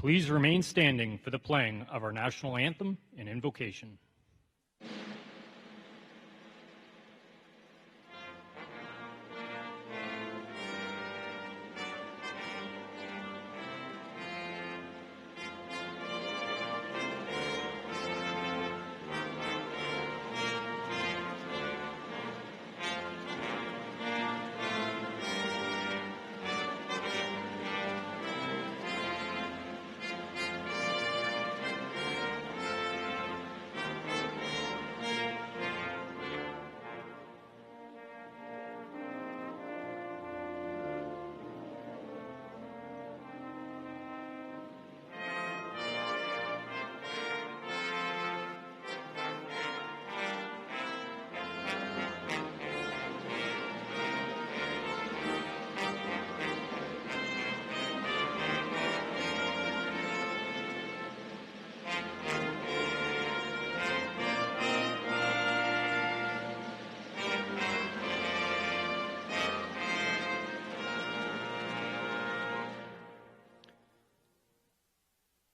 Please remain standing for the playing of our national anthem and invocation.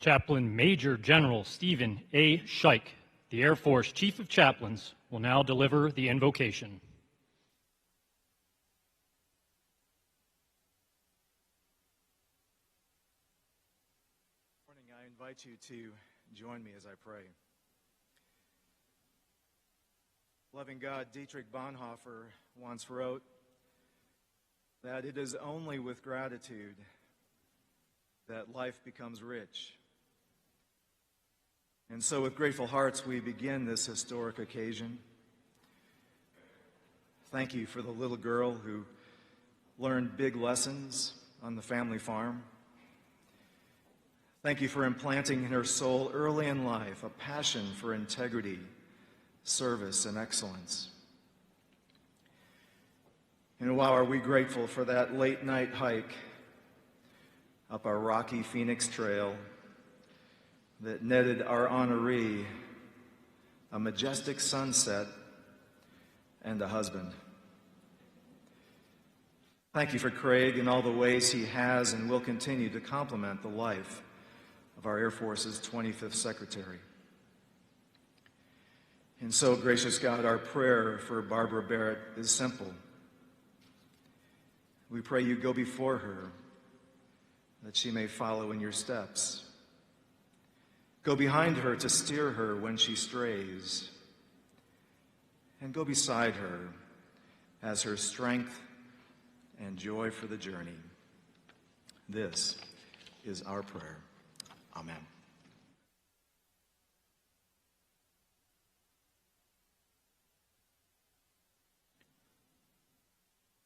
Chaplain Major General Stephen A. Scheich, the Air Force Chief of Chaplains, will now deliver the invocation. Good morning. I invite you to join me as I pray. Loving God, Dietrich Bonhoeffer once wrote that it is only with gratitude that life becomes rich. And so with grateful hearts, we begin this historic occasion. Thank you for the little girl who learned big lessons on the family farm. Thank you for implanting in her soul early in life a passion for integrity, service, and excellence. And wow, are we grateful for that late night hike up our rocky Phoenix Trail that netted our honoree a majestic sunset and a husband. Thank you for Craig and all the ways he has and will continue to complement the life of our Air Force's 25th Secretary. And so, gracious God, our prayer for Barbara Barrett is simple. We pray you go before her, that she may follow in your steps. Go behind her to steer her when she strays, and go beside her as her strength and joy for the journey. This is our prayer. Amen.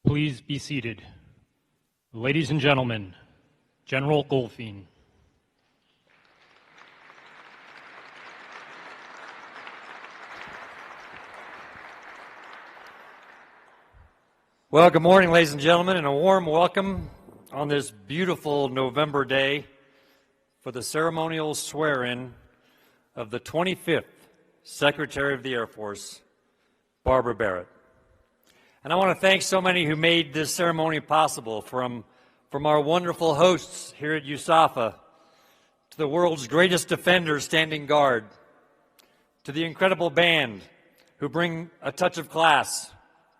Please be seated. Ladies and gentlemen, General Goldfein. Well, good morning, ladies and gentlemen, and a warm welcome on this beautiful November day for the ceremonial swear-in of the 25th Secretary of the Air Force, Barbara Barrett. And I want to thank so many who made this ceremony possible, from our wonderful hosts here at USAFA, to the world's greatest defenders standing guard, to the incredible band who bring a touch of class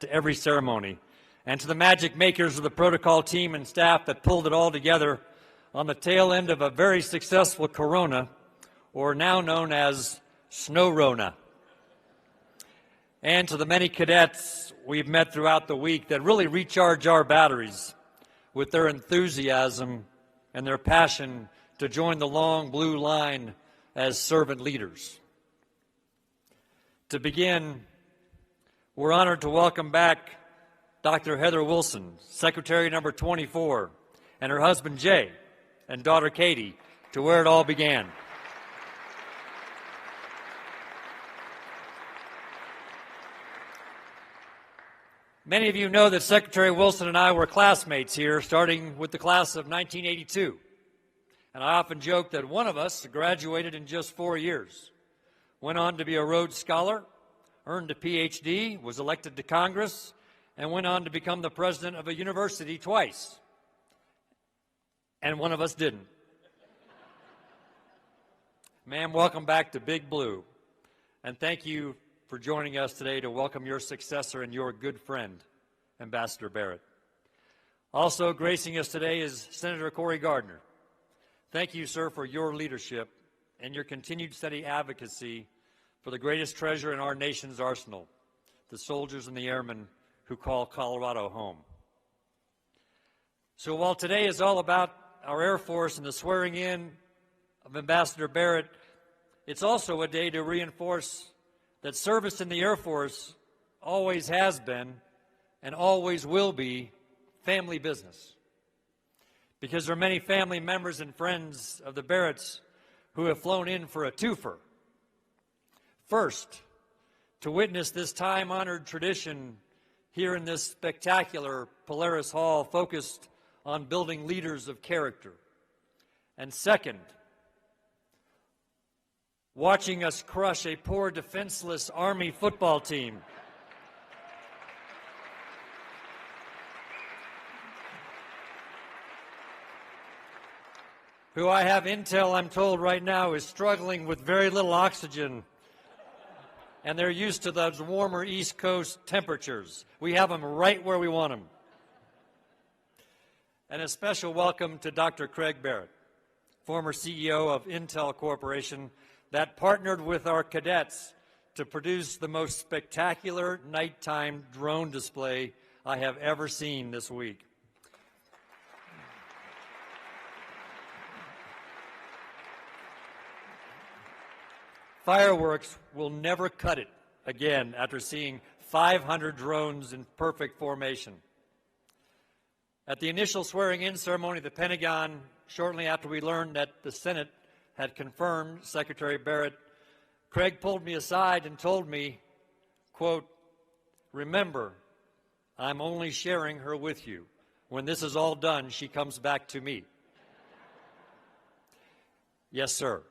to every ceremony, and to the magic makers of the protocol team and staff that pulled it all together on the tail end of a very successful Corona, or now known as Snow-Rona. And to the many cadets we've met throughout the week that really recharge our batteries with their enthusiasm and their passion to join the long blue line as servant leaders. To begin, we're honored to welcome back Dr. Heather Wilson, Secretary number 24, and her husband Jay and daughter Katie, to where it all began. Many of you know that Secretary Wilson and I were classmates here, starting with the class of 1982. And I often joke that one of us graduated in just 4 years, went on to be a Rhodes Scholar, earned a PhD, was elected to Congress, and went on to become the president of a university twice. And one of us didn't. Ma'am, welcome back to Big Blue. And thank you for joining us today to welcome your successor and your good friend, Ambassador Barrett. Also gracing us today is Senator Cory Gardner. Thank you, sir, for your leadership and your continued steady advocacy for the greatest treasure in our nation's arsenal, the soldiers and the airmen who call Colorado home. So while today is all about our Air Force and the swearing in of Ambassador Barrett, it's also a day to reinforce that service in the Air Force always has been and always will be family business. Because there are many family members and friends of the Barretts who have flown in for a twofer. First, to witness this time-honored tradition here in this spectacular Polaris Hall focused on building leaders of character. And second, watching us crush a poor defenseless Army football team. Who I have intel, I'm told right now, is struggling with very little oxygen. And they're used to those warmer East Coast temperatures. We have them right where we want them. And a special welcome to Dr. Craig Barrett, former CEO of Intel Corporation, that partnered with our cadets to produce the most spectacular nighttime drone display I have ever seen this week. Fireworks will never cut it again after seeing 500 drones in perfect formation. At the initial swearing-in ceremony at the Pentagon, shortly after we learned that the Senate had confirmed Secretary Barrett, Craig pulled me aside and told me, quote, "Remember, I'm only sharing her with you. When this is all done, she comes back to me." Yes, sir.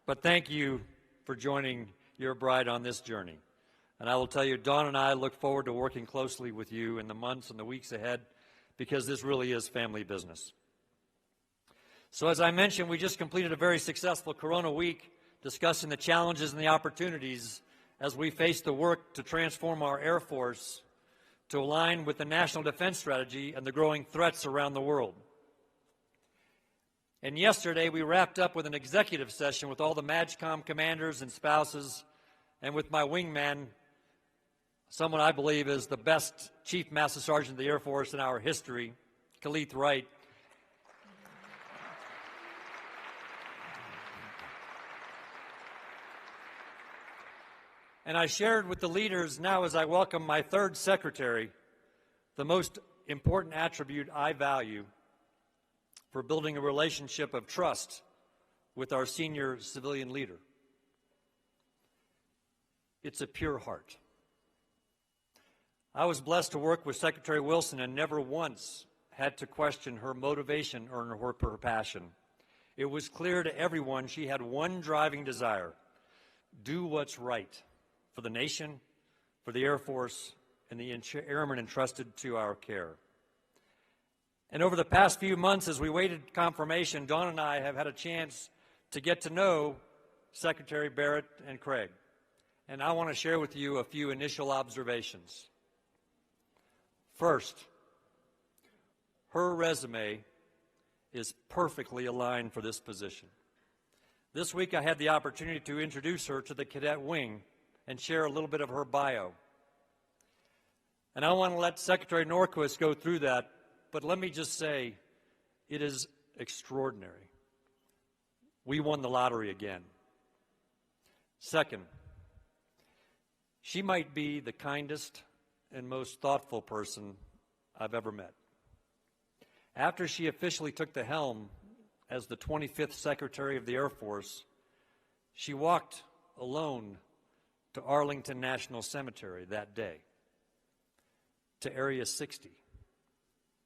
But thank you for joining your bride on this journey. And I will tell you, Dawn and I look forward to working closely with you in the months and the weeks ahead, because this really is family business. So as I mentioned, we just completed a very successful Corona week discussing the challenges and the opportunities as we face the work to transform our Air Force to align with the National Defense Strategy and the growing threats around the world. And yesterday, we wrapped up with an executive session with all the MAJCOM commanders and spouses, and with my wingman, someone I believe is the best Chief Master Sergeant of the Air Force in our history, Khalith Wright. And I shared with the leaders, now as I welcome my third secretary, the most important attribute I value for building a relationship of trust with our senior civilian leader. It's a pure heart. I was blessed to work with Secretary Wilson and never once had to question her motivation or her passion. It was clear to everyone she had one driving desire: do what's right for the nation, for the Air Force, and the airmen entrusted to our care. And over the past few months, as we waited confirmation, Dawn and I have had a chance to get to know Secretary Barrett and Craig. And I want to share with you a few initial observations. First, her resume is perfectly aligned for this position. This week, I had the opportunity to introduce her to the cadet wing and share a little bit of her bio. And I want to let Secretary Norquist go through that. But let me just say, it is extraordinary. We won the lottery again. Second, she might be the kindest and most thoughtful person I've ever met. After she officially took the helm as the 25th Secretary of the Air Force, she walked alone to Arlington National Cemetery that day, to Area 60.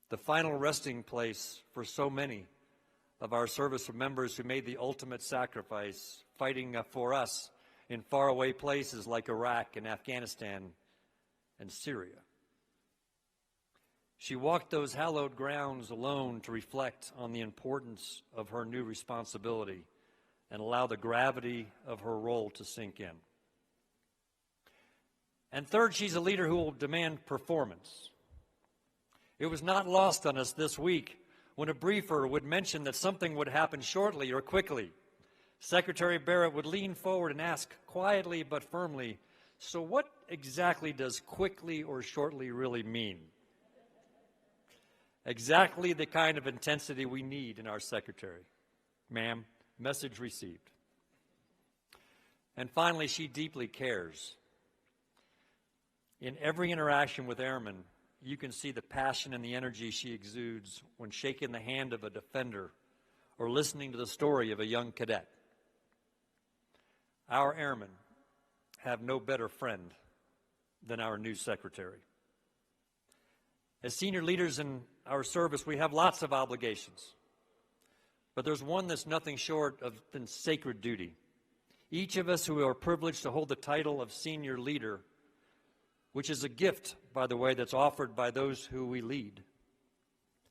The final resting place for so many of our service members who made the ultimate sacrifice fighting for us in faraway places like Iraq and Afghanistan and Syria. She walked those hallowed grounds alone to reflect on the importance of her new responsibility and allow the gravity of her role to sink in. And third, she's a leader who will demand performance. It was not lost on us this week when a briefer would mention that something would happen shortly or quickly. Secretary Barrett would lean forward and ask quietly but firmly, "So what exactly does quickly or shortly really mean?" Exactly the kind of intensity we need in our secretary. Ma'am, message received. And finally, she deeply cares. In every interaction with airmen, you can see the passion and the energy she exudes when shaking the hand of a defender or listening to the story of a young cadet. Our airmen have no better friend than our new secretary. As senior leaders in our service, we have lots of obligations, but there's one that's nothing short of than sacred duty. Each of us who are privileged to hold the title of senior leader, which is a gift, by the way, that's offered by those who we lead,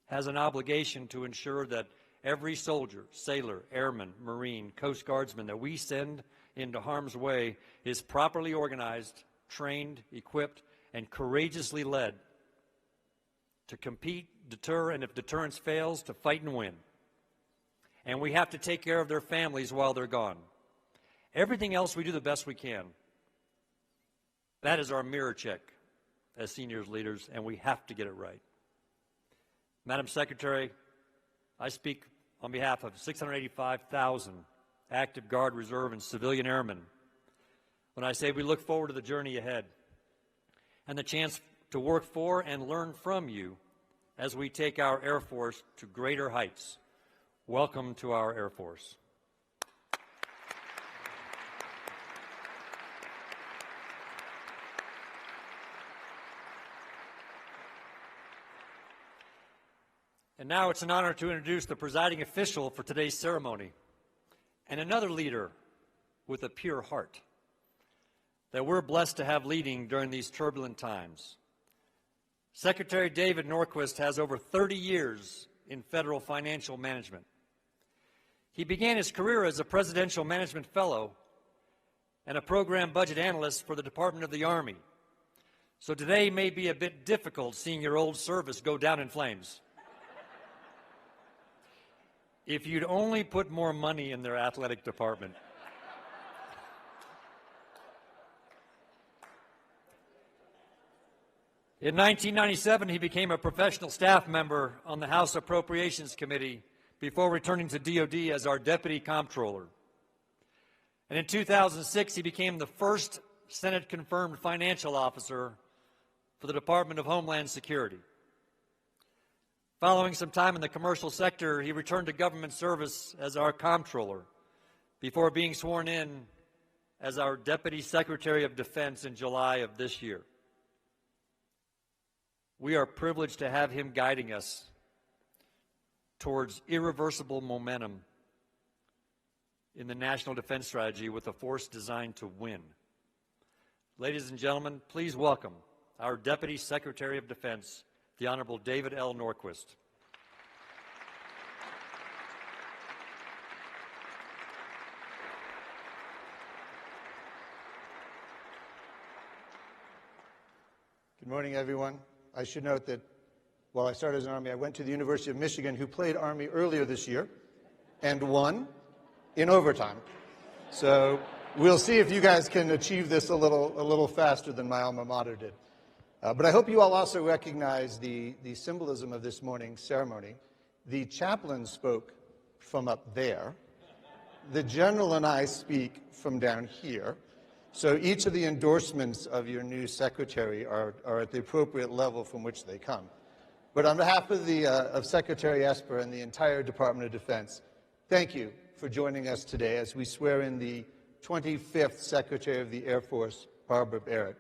has an obligation to ensure that every soldier, sailor, airman, Marine, Coast Guardsman that we send into harm's way is properly organized, trained, equipped, and courageously led to compete, deter, and if deterrence fails, to fight and win. And we have to take care of their families while they're gone. Everything else we do the best we can. That is our mirror check as seniors leaders, and we have to get it right. Madam Secretary, I speak on behalf of 685,000 active Guard, Reserve, and civilian airmen when I say we look forward to the journey ahead and the chance to work for and learn from you as we take our Air Force to greater heights. Welcome to our Air Force. And now it's an honor to introduce the presiding official for today's ceremony and another leader with a pure heart that we're blessed to have leading during these turbulent times. Secretary David Norquist has over 30 years in federal financial management. He began his career as a presidential management fellow and a program budget analyst for the Department of the Army. So today may be a bit difficult seeing your old service go down in flames. If you'd only put more money in their athletic department. In 1997, he became a professional staff member on the House Appropriations Committee before returning to DOD as our Deputy Comptroller. And in 2006, he became the first Senate-confirmed financial officer for the Department of Homeland Security. Following some time in the commercial sector, he returned to government service as our Comptroller before being sworn in as our Deputy Secretary of Defense in July of this year. We are privileged to have him guiding us towards irreversible momentum in the National Defense Strategy with a force designed to win. Ladies and gentlemen, please welcome our Deputy Secretary of Defense, the Honorable David L. Norquist. Good morning, everyone. I should note that while I started as an Army, I went to the University of Michigan, who played Army earlier this year and won in overtime. So we'll see if you guys can achieve this a little faster than my alma mater did. But I hope you all also recognize the symbolism of this morning's ceremony. The chaplain spoke from up there. The general and I speak from down here. So each of the endorsements of your new secretary are at the appropriate level from which they come. But on behalf of Secretary Esper and the entire Department of Defense, thank you for joining us today as we swear in the 25th Secretary of the Air Force, Barbara Barrett.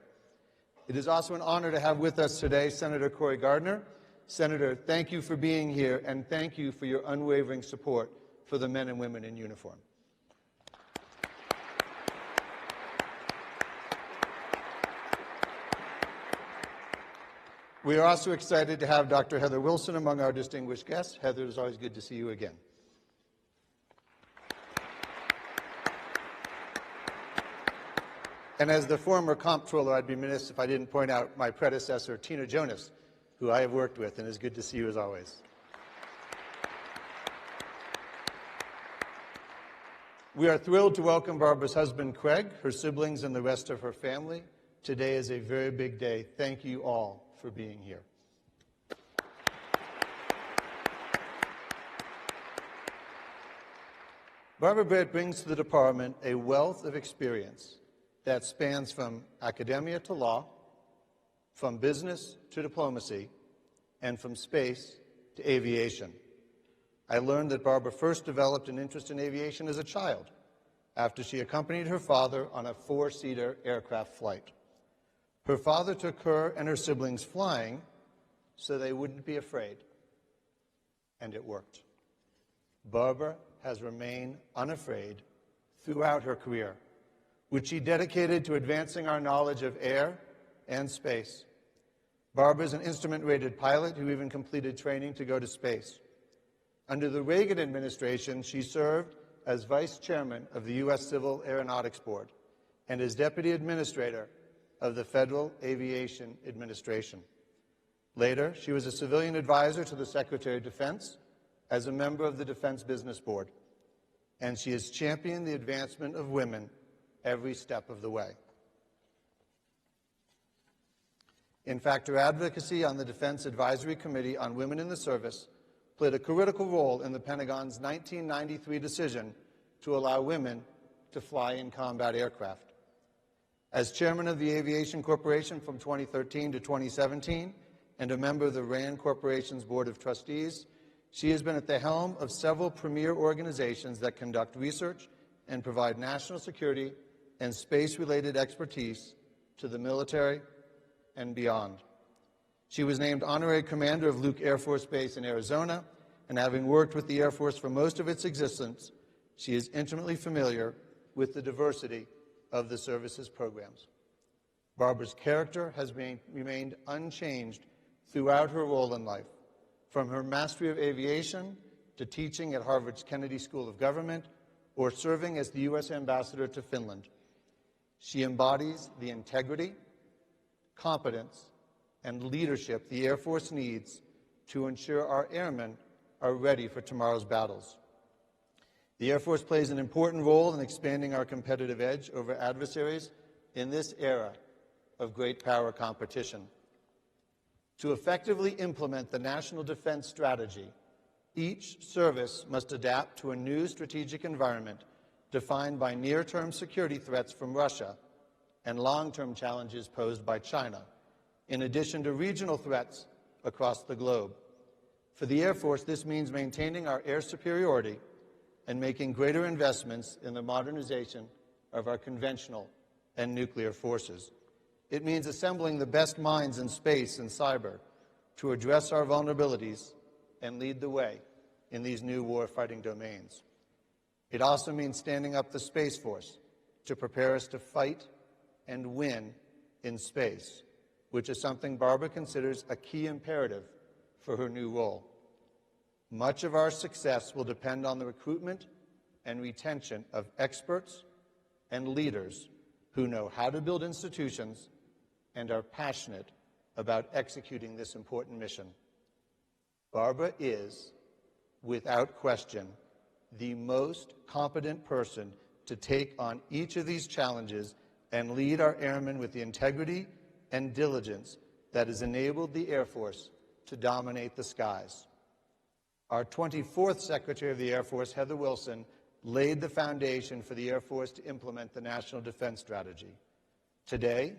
It is also an honor to have with us today Senator Cory Gardner. Senator, thank you for being here, and thank you for your unwavering support for the men and women in uniform. We are also excited to have Dr. Heather Wilson among our distinguished guests. Heather, it's always good to see you again. And as the former comptroller, I'd be remiss if I didn't point out my predecessor, Tina Jonas, who I have worked with, and it's good to see you as always. We are thrilled to welcome Barbara's husband, Craig, her siblings, and the rest of her family. Today is a very big day. Thank you all for being here. Barbara Barrett brings to the department a wealth of experience that spans from academia to law, from business to diplomacy, and from space to aviation. I learned that Barbara first developed an interest in aviation as a child, after she accompanied her father on a 4-seater aircraft flight. Her father took her and her siblings flying so they wouldn't be afraid, and it worked. Barbara has remained unafraid throughout her career, which she dedicated to advancing our knowledge of air and space. Barbara is an instrument-rated pilot who even completed training to go to space. Under the Reagan administration, she served as vice chairman of the U.S. Civil Aeronautics Board and as deputy administrator of the Federal Aviation Administration. Later, she was a civilian advisor to the Secretary of Defense as a member of the Defense Business Board, and she has championed the advancement of women every step of the way. In fact, her advocacy on the Defense Advisory Committee on Women in the Service played a critical role in the Pentagon's 1993 decision to allow women to fly in combat aircraft. As chairman of the Aviation Corporation from 2013 to 2017 and a member of the RAND Corporation's Board of Trustees, she has been at the helm of several premier organizations that conduct research and provide national security and space-related expertise to the military and beyond. She was named honorary commander of Luke Air Force Base in Arizona, and having worked with the Air Force for most of its existence, she is intimately familiar with the diversity of the service's programs. Barbara's character has remained unchanged throughout her role in life, from her mastery of aviation to teaching at Harvard's Kennedy School of Government or serving as the U.S. ambassador to Finland. She embodies the integrity, competence, and leadership the Air Force needs to ensure our airmen are ready for tomorrow's battles. The Air Force plays an important role in expanding our competitive edge over adversaries in this era of great power competition. To effectively implement the National Defense Strategy, each service must adapt to a new strategic environment defined by near-term security threats from Russia and long-term challenges posed by China, in addition to regional threats across the globe. For the Air Force, this means maintaining our air superiority and making greater investments in the modernization of our conventional and nuclear forces. It means assembling the best minds in space and cyber to address our vulnerabilities and lead the way in these new war-fighting domains. It also means standing up the Space Force to prepare us to fight and win in space, which is something Barbara considers a key imperative for her new role. Much of our success will depend on the recruitment and retention of experts and leaders who know how to build institutions and are passionate about executing this important mission. Barbara is, without question, the most competent person to take on each of these challenges and lead our airmen with the integrity and diligence that has enabled the Air Force to dominate the skies. Our 24th Secretary of the Air Force, Heather Wilson, laid the foundation for the Air Force to implement the National Defense Strategy. Today,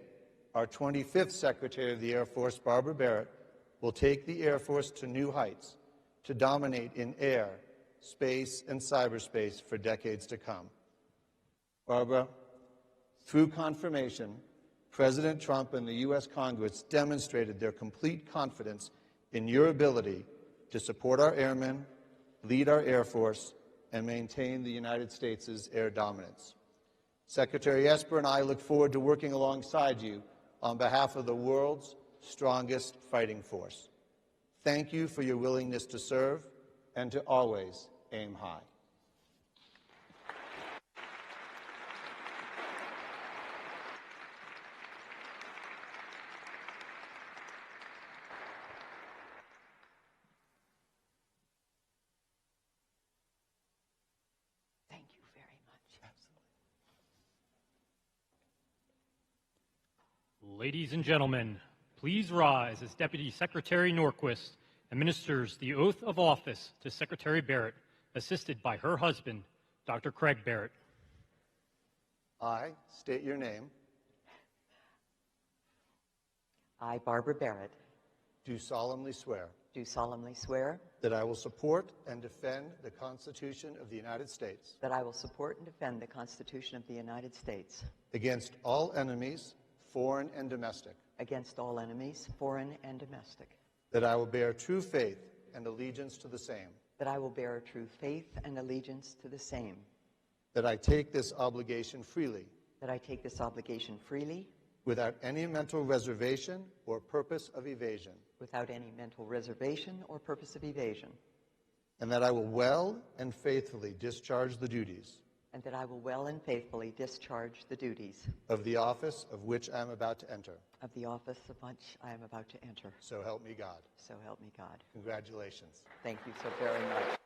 our 25th Secretary of the Air Force, Barbara Barrett, will take the Air Force to new heights to dominate in air, space, and cyberspace for decades to come. Barbara, through confirmation, President Trump and the U.S. Congress demonstrated their complete confidence in your ability to support our airmen, lead our Air Force, and maintain the United States' air dominance. Secretary Esper and I look forward to working alongside you on behalf of the world's strongest fighting force. Thank you for your willingness to serve and to always aim high. Thank you very much. Ladies and gentlemen, please rise as Deputy Secretary Norquist administers the oath of office to Secretary Barrett, assisted by her husband, Dr. Craig Barrett. I state your name. I, Barbara Barrett, Do solemnly swear do solemnly swear that I will support and defend the Constitution of the United States that I will support and defend the Constitution of the United States against all enemies, foreign and domestic, against all enemies, foreign and domestic, that I will bear true faith and allegiance to the same, that I will bear true faith and allegiance to the same, that I take this obligation freely, that I take this obligation freely, without any mental reservation or purpose of evasion, without any mental reservation or purpose of evasion, and that I will well and faithfully discharge the duties and that I will well and faithfully discharge the duties of the office of which I am about to enter. of the office of which I am about to enter. So help me God. So help me God. Congratulations. Thank you so very much.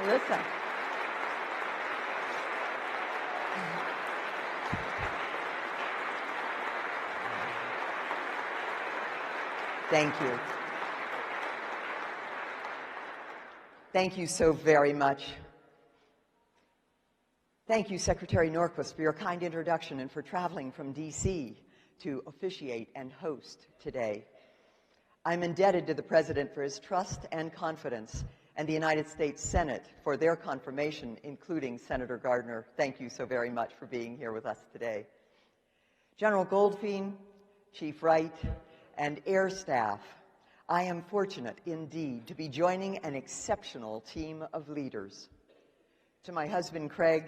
Melissa. Thank you. Thank you so very much. Thank you, Secretary Norquist, for your kind introduction and for traveling from D.C. to officiate and host today. I'm indebted to the President for his trust and confidence, and the United States Senate for their confirmation, including Senator Gardner. Thank you so very much for being here with us today. General Goldfein, Chief Wright, and Air Staff, I am fortunate indeed to be joining an exceptional team of leaders. To my husband, Craig,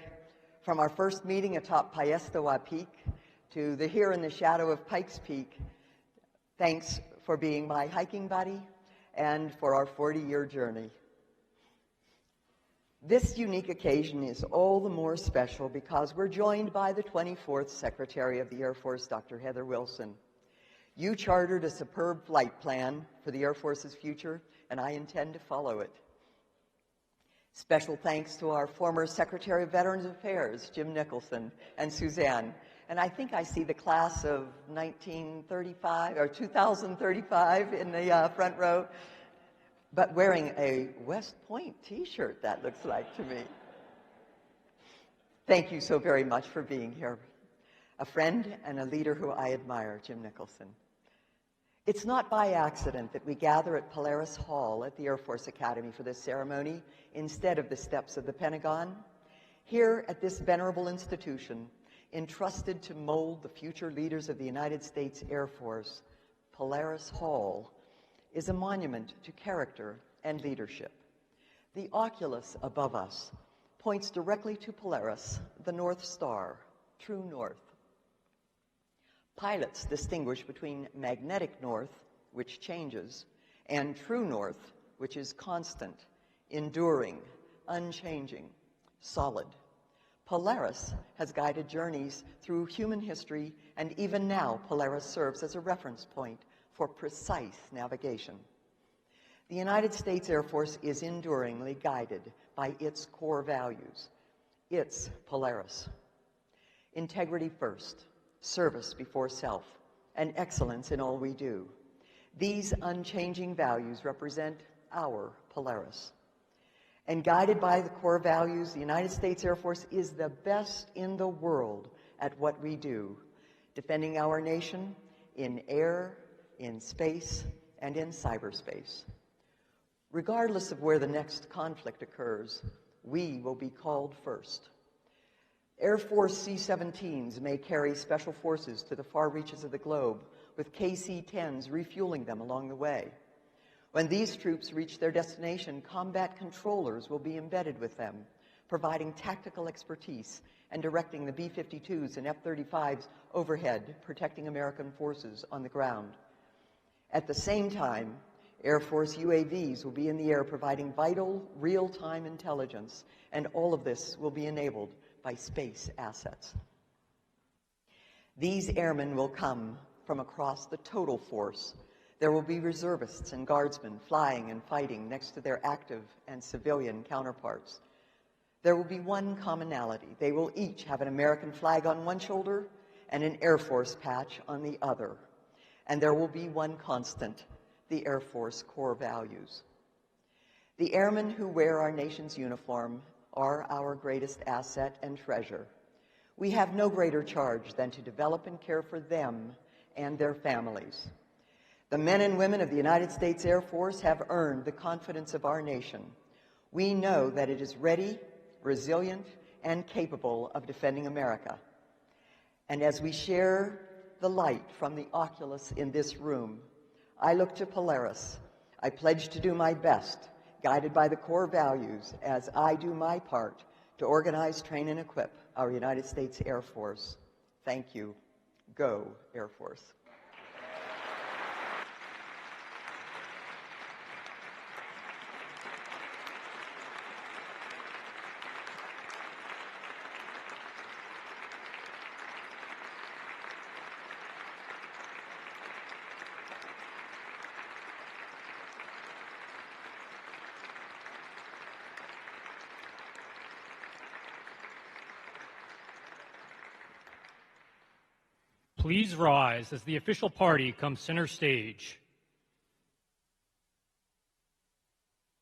from our first meeting atop Paestawa Peak to the here in the shadow of Pikes Peak, thanks for being my hiking buddy and for our 40-year journey. This unique occasion is all the more special because we're joined by the 24th Secretary of the Air Force, Dr. Heather Wilson. You chartered a superb flight plan for the Air Force's future, and I intend to follow it. Special thanks to our former Secretary of Veterans Affairs, Jim Nicholson, and Suzanne. And I think I see the class of 1935 or 2035 in the front row, but wearing a West Point t-shirt, that looks like to me. Thank you so very much for being here. A friend and a leader who I admire, Jim Nicholson. It's not by accident that we gather at Polaris Hall at the Air Force Academy for this ceremony instead of the steps of the Pentagon. Here at this venerable institution, entrusted to mold the future leaders of the United States Air Force, Polaris Hall is a monument to character and leadership. The oculus above us points directly to Polaris, the North Star, true north. Pilots distinguish between magnetic north, which changes, and true north, which is constant, enduring, unchanging, solid. Polaris has guided journeys through human history, and even now Polaris serves as a reference point for precise navigation. The United States Air Force is enduringly guided by its core values. It's Polaris. Integrity first, service before self, and excellence in all we do. These unchanging values represent our Polaris. And guided by the core values, the United States Air Force is the best in the world at what we do, defending our nation in air, in space, and in cyberspace. Regardless of where the next conflict occurs, we will be called first. Air Force C-17s may carry special forces to the far reaches of the globe, with KC-10s refueling them along the way. When these troops reach their destination, combat controllers will be embedded with them, providing tactical expertise and directing the B-52s and F-35s overhead, protecting American forces on the ground. At the same time, Air Force UAVs will be in the air providing vital, real-time intelligence, and all of this will be enabled by space assets. These airmen will come from across the total force. There will be reservists and guardsmen flying and fighting next to their active and civilian counterparts. There will be one commonality. They will each have an American flag on one shoulder and an Air Force patch on the other. And there will be one constant, the Air Force core values. The airmen who wear our nation's uniform are our greatest asset and treasure. We have no greater charge than to develop and care for them and their families. The men and women of the United States Air Force have earned the confidence of our nation. We know that it is ready, resilient, and capable of defending America. And as we share the light from the oculus in this room, I look to Polaris. I pledge to do my best, guided by the core values, as I do my part to organize, train, and equip our United States Air Force. Thank you. Go, Air Force. Please rise as the official party comes center stage.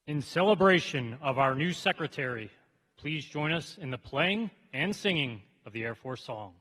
In celebration of our new secretary, please join us in the playing and singing of the Air Force song.